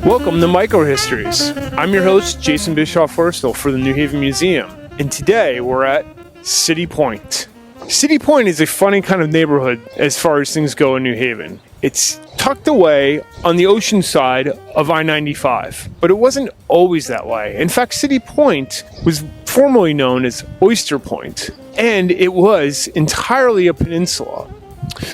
Welcome to Micro-Histories. I'm your host, Jason Bischoff-Wurstle for the New Haven Museum, and today we're at City Point. City Point is a funny kind of neighborhood as far as things go in New Haven. It's tucked away on the ocean side of I-95, but it wasn't always that way. In fact, City Point was formerly known as Oyster Point, and it was entirely a peninsula.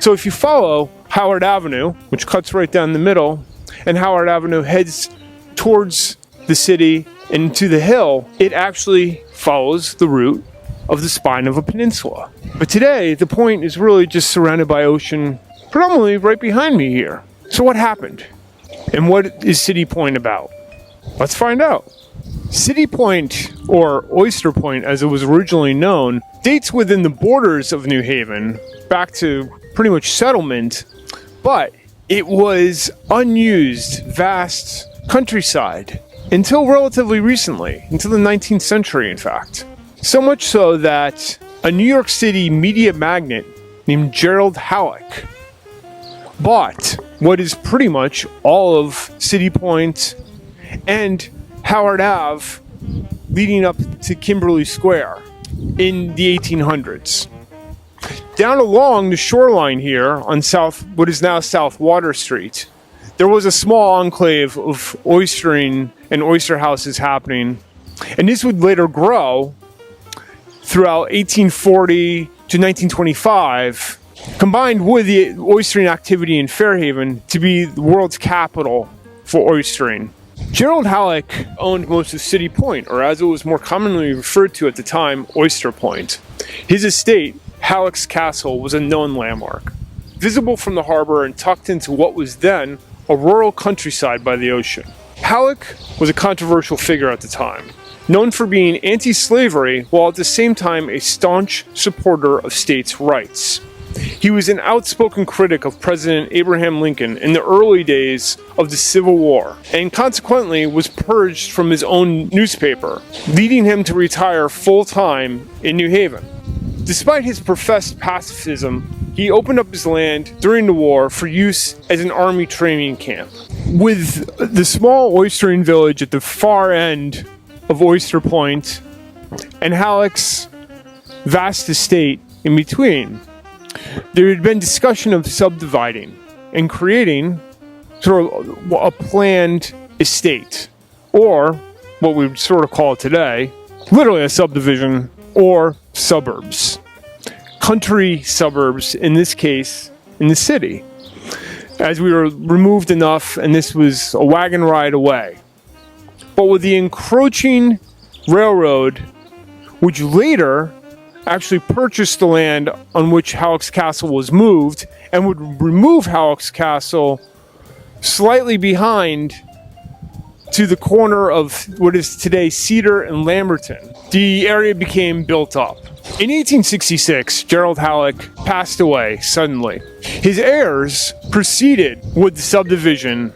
So if you follow Howard Avenue, which cuts right down the middle, and Howard Avenue heads towards the city and to the hill, it actually follows the route of the spine of a peninsula. But today, the point is really just surrounded by ocean, predominantly right behind me here. So what happened? And what is City Point about? Let's find out. City Point, or Oyster Point as it was originally known, dates within the borders of New Haven back to pretty much settlement, but it was unused, vast countryside until relatively recently, until the 19th century, in fact. So much so that a New York City media magnate named Gerald Halleck bought what is pretty much all of City Point and Howard Ave leading up to Kimberly Square in the 1800s. Down along the shoreline here on what is now South Water Street, there was a small enclave of oystering and oyster houses happening, and this would later grow throughout 1840 to 1925, combined with the oystering activity in Fairhaven to be the world's capital for oystering. Gerald Halleck owned most of City Point, or as it was more commonly referred to at the time, Oyster Point. His estate, Halleck's Castle, was a known landmark, visible from the harbor and tucked into what was then a rural countryside by the ocean. Halleck was a controversial figure at the time, known for being anti-slavery while at the same time a staunch supporter of states' rights. He was an outspoken critic of President Abraham Lincoln in the early days of the Civil War, and consequently was purged from his own newspaper, leading him to retire full-time in New Haven. Despite his professed pacifism, he opened up his land during the war for use as an army training camp. With the small oystering village at the far end of Oyster Point and Halleck's vast estate in between, there had been discussion of subdividing and creating sort of a planned estate, or what we would sort of call it today, literally a subdivision or suburbs. Country suburbs, in this case, in the city, as we were removed enough and this was a wagon ride away. But with the encroaching railroad, which later actually purchased the land on which Halleck's Castle was moved and would remove Halleck's Castle slightly behind to the corner of what is today Cedar and Lamberton, the area became built up. In 1866, Gerald Halleck passed away suddenly. His heirs proceeded with the subdivision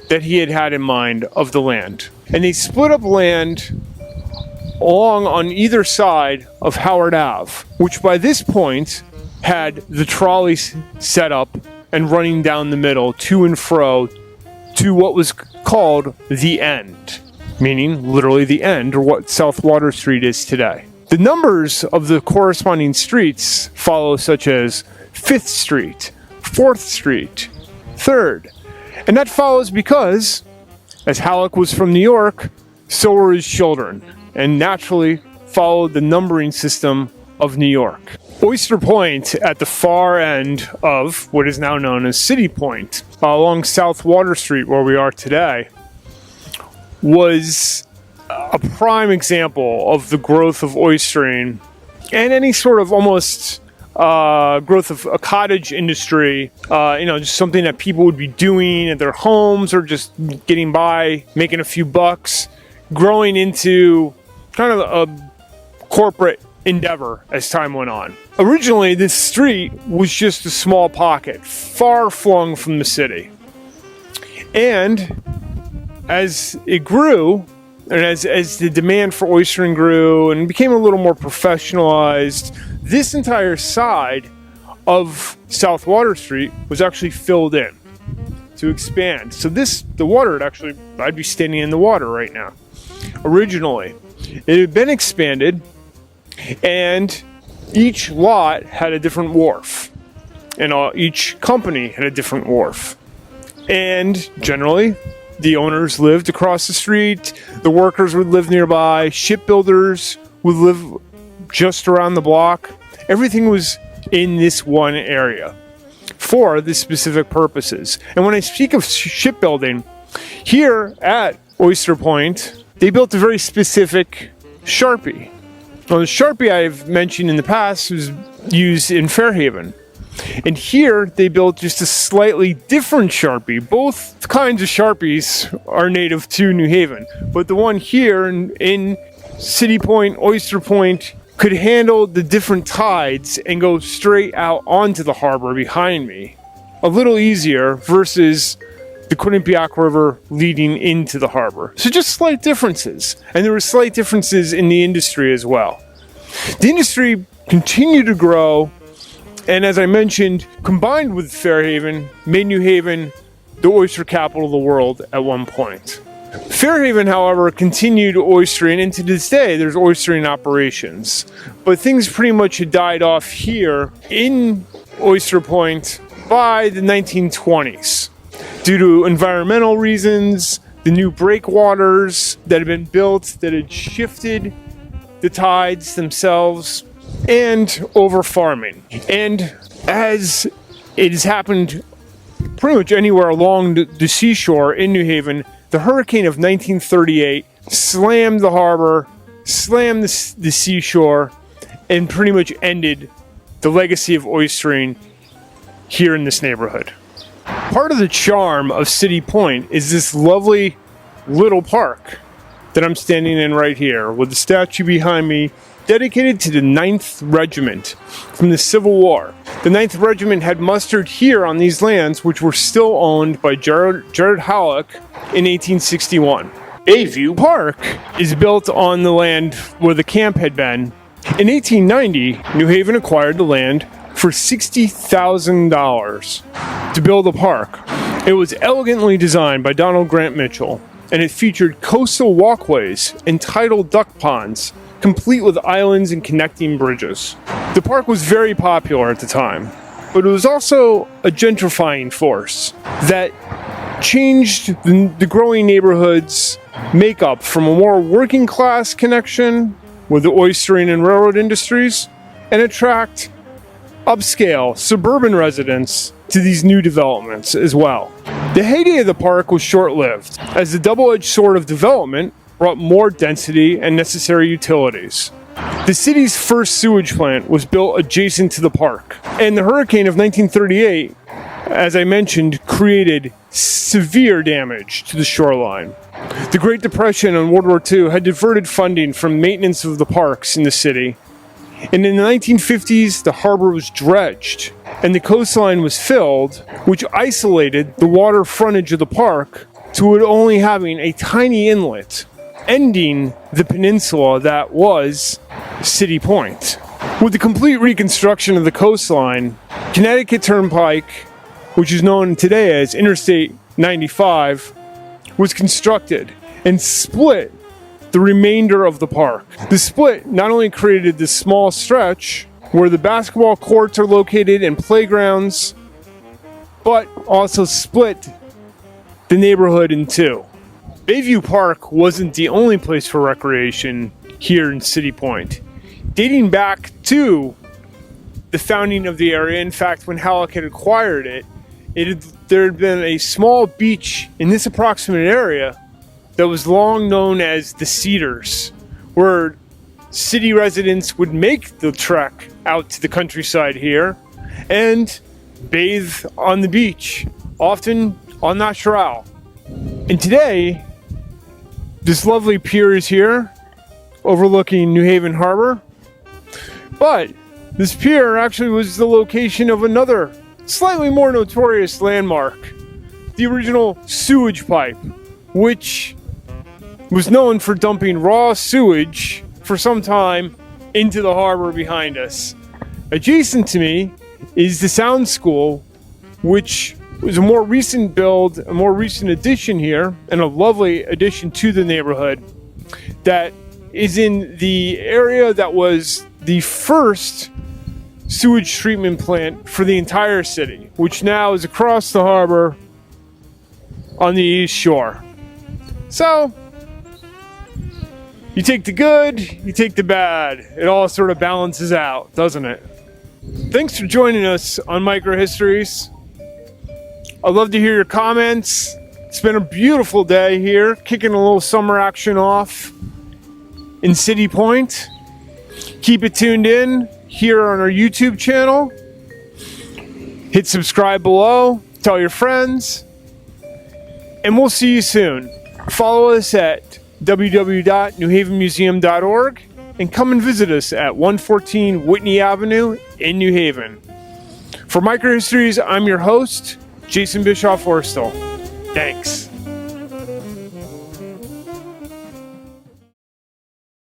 that he had in mind of the land, and they split up land along on either side of Howard Ave, which by this point had the trolleys set up and running down the middle to and fro to what was called the End, meaning literally the end, or what South Water Street is today. The numbers of the corresponding streets follow, such as 5th Street, 4th Street, 3rd, and that follows because, as Halleck was from New York, so were his children, and naturally followed the numbering system of New York. Oyster Point, at the far end of what is now known as City Point, along South Water Street where we are today, was a prime example of the growth of oystering and any sort of almost growth of a cottage industry, just something that people would be doing at their homes or just getting by, making a few bucks, growing into kind of a corporate endeavor as time went on. Originally, this street was just a small pocket, far flung from the city. And as it grew, and as the demand for oystering grew and became a little more professionalized, this entire side of South Water Street was actually filled in to expand. So the water I'd be standing in the water right now. Originally, it had been expanded, and each lot had a different wharf, and each company had a different wharf. And generally, the owners lived across the street, the workers would live nearby, shipbuilders would live just around the block. Everything was in this one area for the specific purposes. And when I speak of shipbuilding, here at Oyster Point, they built a very specific Sharpie. Now, the Sharpie I've mentioned in the past was used in Fairhaven. And here they built just a slightly different Sharpie. Both kinds of Sharpies are native to New Haven, but the one here in City Point, Oyster Point, could handle the different tides and go straight out onto the harbor behind me. A little easier versus the Quinnipiac River leading into the harbor. So just slight differences. And there were slight differences in the industry as well. The industry continued to grow, and as I mentioned, combined with Fairhaven, made New Haven the oyster capital of the world at one point. Fairhaven, however, continued oystering, and to this day there's oystering operations. But things pretty much had died off here in Oyster Point by the 1920s. Due to environmental reasons, the new breakwaters that had been built that had shifted the tides themselves, and over farming. And as it has happened pretty much anywhere along the seashore in New Haven, the hurricane of 1938 slammed the harbor, slammed the seashore, and pretty much ended the legacy of oystering here in this neighborhood. Part of the charm of City Point is this lovely little park that I'm standing in right here, with the statue behind me dedicated to the 9th Regiment from the Civil War. The 9th Regiment had mustered here on these lands, which were still owned by Jared Halleck in 1861. Bayview Park is built on the land where the camp had been. In 1890, New Haven acquired the land for $60,000 to build a park. It was elegantly designed by Donald Grant Mitchell, and it featured coastal walkways and tidal duck ponds, complete with islands and connecting bridges. The park was very popular at the time, but it was also a gentrifying force that changed the growing neighborhood's makeup from a more working class connection with the oystering and railroad industries, and attract upscale suburban residents to these new developments as well. The heyday of the park was short-lived, as the double-edged sword of development brought more density and necessary utilities. The city's first sewage plant was built adjacent to the park, and the hurricane of 1938, as I mentioned, created severe damage to the shoreline. The Great Depression and World War II had diverted funding from maintenance of the parks in the city, and in the 1950s, the harbor was dredged, and the coastline was filled, which isolated the water frontage of the park to it only having a tiny inlet, ending the peninsula that was City Point. With the complete reconstruction of the coastline, Connecticut Turnpike, which is known today as Interstate 95, was constructed and split the remainder of the park. The split not only created this small stretch where the basketball courts are located and playgrounds, but also split the neighborhood in two. Bayview Park wasn't the only place for recreation here in City Point. Dating back to the founding of the area, in fact, when Halleck had acquired it, there had been a small beach in this approximate area that was long known as the Cedars, where city residents would make the trek out to the countryside here and bathe on the beach, often en natural. And today, this lovely pier is here, overlooking New Haven Harbor. But this pier actually was the location of another, slightly more notorious landmark, the original sewage pipe, which was known for dumping raw sewage for some time into the harbor behind us. Adjacent to me is the Sound School, which was a more recent build, a more recent addition here, and a lovely addition to the neighborhood that is in the area that was the first sewage treatment plant for the entire city, which now is across the harbor on the East Shore. So, you take the good, you take the bad. It all sort of balances out, doesn't it? Thanks for joining us on Micro-Histories. I'd love to hear your comments. It's been a beautiful day here, kicking a little summer action off in City Point. Keep it tuned in here on our YouTube channel. Hit subscribe below, tell your friends, and we'll see you soon. Follow us at www.newhavenmuseum.org and come and visit us at 114 Whitney Avenue in New Haven. For Micro-Histories, I'm your host, Jason Bischoff-Wurstle. Thanks.